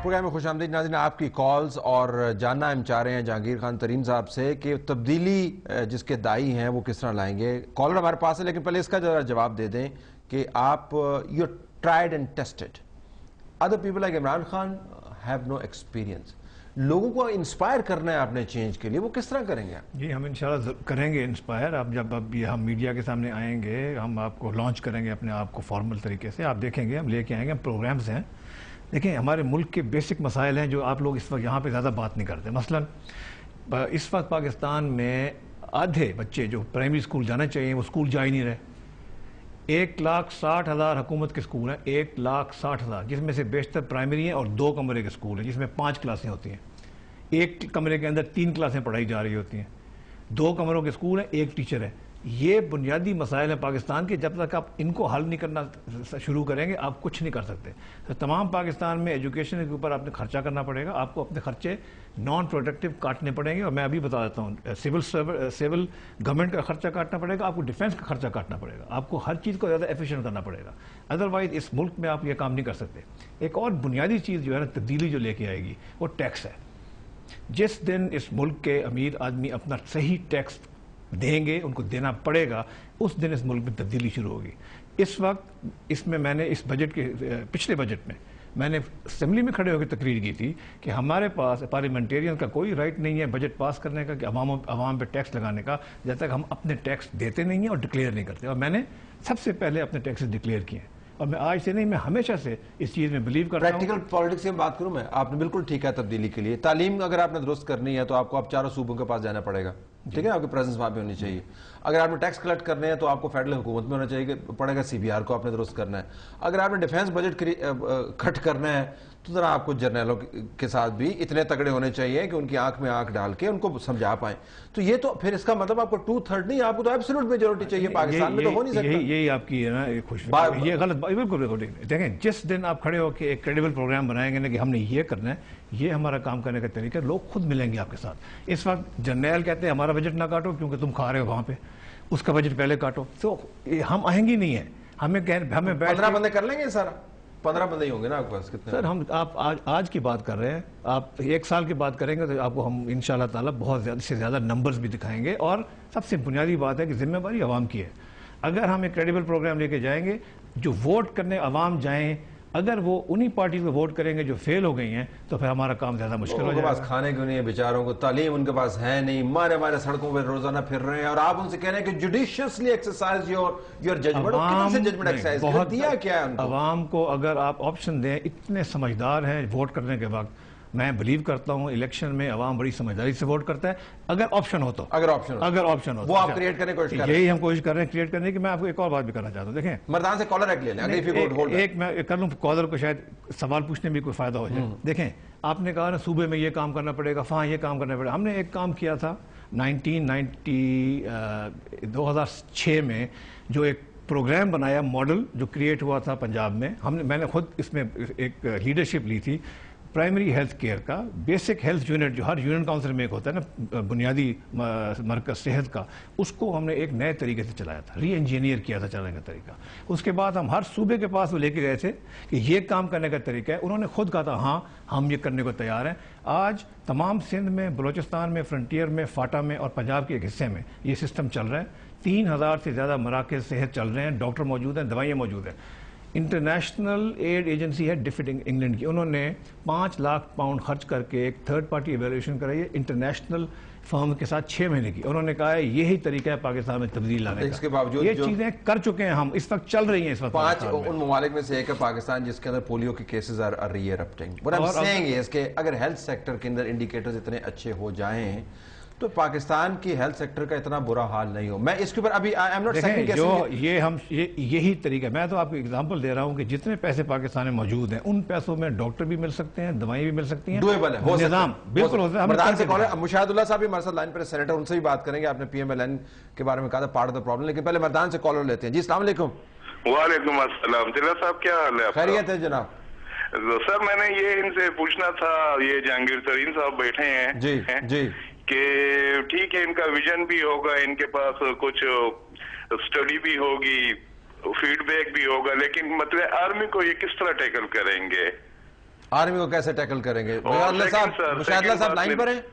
Programme में खुशामदीद नाज़रीन। आपकी कॉल्स और जानना हम चाह रहे हैं जहांगीर खान तरीन साहब से कि तब्दीली जिसके दाई हैं वो किस तरह लाएंगे। कॉलर हमारे पास है, लेकिन पहले इसका जरा जवाब दे दें कि आप you tried and tested, other people like Imran Khan have no experience. लोगों को इंस्पायर करना है आपने चेंज के लिए, वो किस तरह करेंगे आप? जी, हम इंशाल्लाह करेंगे इंस्पायर। आप जब अब ये हम मीडिया के सामने आएंगे, हम आपको लॉन्च करेंगे अपने आप को फॉर्मल तरीके से। आप देखेंगे हम लेके आएंगे, हम प्रोग्राम्स हैं। देखिए, हमारे मुल्क के बेसिक मसाइल हैं जो आप लोग इस वक्त यहाँ पे ज़्यादा बात नहीं करते। मसलन इस वक्त पाकिस्तान में आधे बच्चे जो प्राइमरी स्कूल जाना चाहिए वो स्कूल जा ही नहीं रहे। 1,60,000 हुकूमत के स्कूल हैं, 1,60,000, जिसमें से बेशतर प्राइमरी हैं और 2 कमरे के स्कूल हैं जिसमें 5 क्लासें होती हैं। 1 कमरे के अंदर 3 क्लासें पढ़ाई जा रही होती हैं। 2 कमरों के स्कूल हैं, 1 टीचर है। ये बुनियादी मसाइल हैं पाकिस्तान के। जब तक आप इनको हल नहीं करना शुरू करेंगे आप कुछ नहीं कर सकते। तो तमाम पाकिस्तान में एजुकेशन के ऊपर आपने खर्चा करना पड़ेगा। आपको अपने खर्चे नॉन प्रोडक्टिव काटने पड़ेंगे। और मैं अभी बता देता हूँ, सिविल गवर्नमेंट का खर्चा काटना पड़ेगा, आपको डिफेंस का खर्चा काटना पड़ेगा, आपको हर चीज़ को ज़्यादा एफिशिएंट करना पड़ेगा। अदरवाइज इस मुल्क में आप ये काम नहीं कर सकते। एक और बुनियादी चीज़ जो है ना, तब्दीली जो लेके आएगी, वो टैक्स है। जिस दिन इस मुल्क के अमीर आदमी अपना सही टैक्स देंगे, उनको देना पड़ेगा, उस दिन इस मुल्क में तब्दीली शुरू होगी। इस वक्त इसमें मैंने इस बजट के पिछले बजट में मैंने असेंबली में खड़े होकर तकरीर की थी कि हमारे पास पार्लियामेंटेरियन का कोई राइट नहीं है बजट पास करने का कि अवाम पे टैक्स लगाने का, जब तक हम अपने टैक्स देते नहीं हैं और डिक्लेयर नहीं करते। और मैंने सबसे पहले अपने टैक्सेस डिक्लेयर किए हैं। और मैं आज से नहीं, मैं हमेशा से इस चीज़ में बिलीव करता हूं। प्रैक्टिकल पॉलिटिक्स की बात करूं मैं, आपने बिल्कुल ठीक है तब्दीली के लिए। तालीम अगर आपने दुरुस्त करनी है तो आपको आप चारों सूबों के पास जाना पड़ेगा, ठीक है, आपकी प्रेजेंस वहां पे होनी चाहिए। अगर आपने टैक्स कलेक्ट करने हैं तो आपको फेडरल हुकूमत में होना चाहिए पड़ेगा, सीबीआर को आपने दुरुस्त करना है। अगर आपने डिफेंस बजट कट करना है तो जरा आपको जर्नलों के साथ भी इतने तगड़े होने चाहिए कि उनकी आंख में आंख डाल के उनको समझा पाए। तो ये तो फिर इसका मतलब आपको 2/3 नहीं, आपको तो एब्सोल्यूट मेजॉरिटी चाहिए। पाकिस्तान में तो हो नहीं सकता। यही आपकी है ना खुश, ये गलत, बिल्कुल। देखें, जिस दिन आप खड़े होकर एक क्रेडिबल प्रोग्राम बनाएंगे ना कि हमने ये करना है, ये हमारा काम करने का तरीका, लोग खुद मिलेंगे आपके साथ। इस वक्त जर्नल कहते हैं हमारा बजट ना काटो क्योंकि तुम खा रहे हो वहां पे, उसका बजट पहले काटो। तो हम आएंगे नहीं है, हमें 15 बंदे कर लेंगे सारा। 15 बंदे ही होंगे ना आपके पास? कितने? सर, हम आप आज की बात कर रहे हैं, आप 1 साल की बात करेंगे तो आपको हम इंशाल्लाह ताला बहुत ज़्यादा से ज़्यादा नंबर्स भी दिखाएंगे। और सबसे बुनियादी बात है कि जिम्मेवारी आवाम की है। अगर हम एक क्रेडिबल प्रोग्राम लेके जाएंगे, जो वोट करने आवाम जाएं, अगर वो उन्हीं पार्टी को वोट करेंगे जो फेल हो गई हैं, तो फिर हमारा काम ज्यादा मुश्किल हो जाएगा। उनके पास खाने क्यों नहीं है बेचारों को, तालीम उनके पास है नहीं, मारे मारे सड़कों पर रोजाना फिर रहे हैं, और आप उनसे कह रहे हैं कि judiciously exercise your judgment. Judgment exercise बहुत दिया क्या है अवाम को? अगर आप ऑप्शन दें, इतने समझदार हैं वोट करने के वक्त। मैं बिलीव करता हूं इलेक्शन में अवाम बड़ी समझदारी से वोट करता है, अगर ऑप्शन हो तो। अगर ऑप्शन हो वो आप क्रिएट करने की कोशिश कर रहे हैं। यही हम कोशिश कर रहे हैं क्रिएट करने की। मैं आपको एक और बात भी करना चाहता हूं। देखें, मर्दान से कॉलर एक ले लें, एक मैं कर लूं, कॉलर को शायद सवाल पूछने में कोई फायदा हो जाए। देखें, आपने कहा ना सूबे में ये काम करना पड़ेगा, वहां ये काम करना पड़ेगा। हमने एक काम किया था 2006 में, जो एक प्रोग्राम बनाया, मॉडल जो क्रिएट हुआ था पंजाब में। मैंने खुद इसमें एक लीडरशिप ली थी। प्राइमरी हेल्थ केयर का बेसिक हेल्थ यूनिट जो हर यूनियन काउंसिल में एक होता है ना, बुनियादी मरकज सेहत का, उसको हमने एक नए तरीके से चलाया था, री इंजीनियर किया था चलाने का तरीका। उसके बाद हम हर सूबे के पास वो लेके गए थे कि ये काम करने का तरीका है। उन्होंने खुद कहा था हाँ हम ये करने को तैयार हैं। आज तमाम सिंध में, बलोचिस्तान में, फ्रंटियर में, फाटा में और पंजाब के एक हिस्से में ये सिस्टम चल रहा है। 3,000 से ज़्यादा मराकज़ सेहत चल रहे हैं, डॉक्टर मौजूद हैं, दवाइयाँ मौजूद हैं। इंटरनेशनल एड एजेंसी है डिफिटिंग इंग्लैंड की, उन्होंने 5 लाख पाउंड खर्च करके एक थर्ड पार्टी एवेल्यूएशन कराई है इंटरनेशनल फर्म के साथ 6 महीने की। उन्होंने कहा है यही तरीका है पाकिस्तान में तब्दील लाने का। इसके बावजूद ये चीजें कर चुके हैं हम, इस वक्त चल रही हैं। इस वक्त 5 उन ममालिक में से एक है पाकिस्तान जिसके अंदर पोलियो के cases are re-erupting. What I am saying is कि अगर हेल्थ सेक्टर के अंदर इंडिकेटर्स इतने अच्छे हो जाएं तो पाकिस्तान की हेल्थ सेक्टर का इतना बुरा हाल नहीं हो। मैं इसके ऊपर अभी आई एम नॉट सेकंड गेसिंग, यही तरीका। मैं तो आपको एग्जांपल दे रहा हूं कि जितने पैसे पाकिस्तान में मौजूद हैं, उन पैसों में डॉक्टर भी मिल सकते हैं, दवाएं भी मिल सकती हैं, डुएबल है, निजाम बिल्कुल होता है। मर्दान से कॉलर मुशाहिदुल्लाह साहब भी हमारे साथ लाइन पर, सेनेटर, उनसे भी बात करेंगे। आपने पीएमएलएन के बारे में कहा था पार्ट ऑफ द प्रॉब्लम, लेकिन पहले मर्दान से कॉलर लेते हैं। जी अस्सलाम वालेकुम। वालेकुम अस्सलाम। जिला साहब क्या हाल है? खैरियत है जनाब। सर, मैंने ये इनसे पूछना था, ये जहांगीर तरीन साहब बैठे हैं जी जी, कि ठीक है इनका विजन भी होगा, इनके पास कुछ स्टडी भी होगी, फीडबैक भी होगा, लेकिन मतलब आर्मी को ये किस तरह टैकल करेंगे? आर्मी को कैसे टैकल करेंगे? second, sir, मुशाहिदुल्लाह साहब second लाइन बात पर हैं?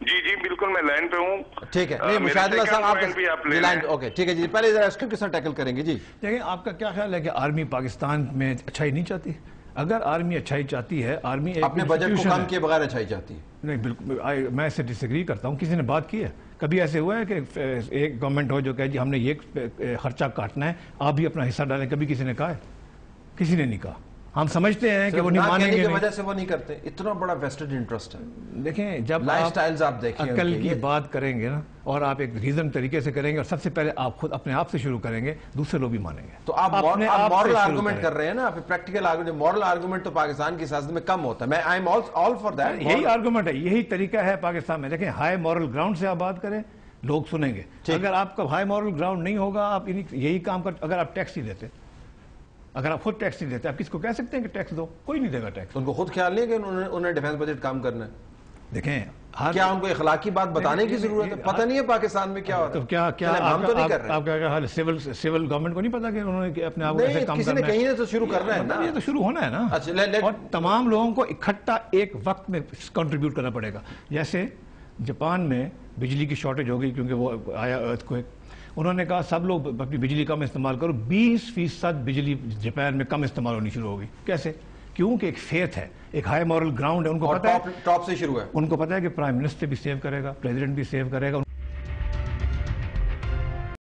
जी बिल्कुल, मैं लाइन पे हूँ। ठीक है, नहीं मुशाहिदुल्लाह साहब आप ले लाइन, ओके ठीक है जी, पहले जरा इसको किस तरह टैकल करेंगे जी? देखिए, आपका क्या ख्याल है कि आर्मी पाकिस्तान में अच्छाई नहीं चाहती? अगर आर्मी अच्छाई चाहती है, आर्मी एक अपने बजट को institution कम है। किए बगैर अच्छाई चाहती है? नहीं, बिल्कुल मैं इससे डिसएग्री करता हूँ। किसी ने बात की है? कभी ऐसे हुआ है कि एक गवर्नमेंट हो जो कहे जी हमने ये खर्चा काटना है, आप भी अपना हिस्सा डालें? कभी किसी ने कहा है? किसी ने नहीं कहा। हम समझते हैं कि वो नहीं मानेंगे, की वजह से वो नहीं करते। इतना बड़ा वेस्टेड इंटरेस्ट है। देखें, जब लाइफस्टाइल्स आप देखिए, अकल की बात करेंगे ना, और आप एक रीजन तरीके से करेंगे, और सबसे पहले आप खुद अपने आप से शुरू करेंगे, दूसरे लोग भी मानेंगे। तो आप मॉरल आर्गुमेंट कर रहे हैं ना, आप प्रैक्टिकल आर्गुमेंट। मॉरल आर्गुमेंट तो पाकिस्तान की सियासत में कम होता है। मैं I am all for that. यही आर्गुमेंट है, यही तरीका है पाकिस्तान में। देखें, हाई मॉरल ग्राउंड से आप बात करें, लोग सुनेंगे। अगर आपका हाई मॉरल ग्राउंड नहीं होगा, आप यही काम कर, अगर आप टैक्स ही देते, अगर आप खुद टैक्स नहीं देते, आप किसको कह सकते हैं कि टैक्स दो? कोई नहीं देगा टैक्स। उनको खुद ख्याल नहीं है कि उन्हें डिफेंस बजट काम करना है? देखें, क्या उनको इखलाकी बात बताने की जरूरत है? पता नहीं है पाकिस्तान में क्या हो रहा है? तो क्या हम तो नहीं कर रहे। आपका क्या हाल? सिविल गवर्नमेंट को नहीं पता कि उन्होंने अपने आप को ऐसे काम किसी ने कहीं ने तो शुरू करना है ना। ये तो शुरू होना है ना। अच्छा, और तमाम लोगों को इकट्ठा एक वक्त में कंट्रीब्यूट करना पड़ेगा। जैसे जापान में बिजली की शॉर्टेज हो गई क्योंकि वो आया अर्थक्वेक। उन्होंने कहा सब लोग अपनी बिजली कम इस्तेमाल करो। 20% बिजली जापान में कम इस्तेमाल होनी शुरू होगी। कैसे? क्योंकि एक फेथ है, एक हाई मॉरल ग्राउंड है। उनको पता है, टॉप से शुरू है। उनको पता है कि प्राइम मिनिस्टर भी सेव करेगा, प्रेसिडेंट भी सेव करेगा।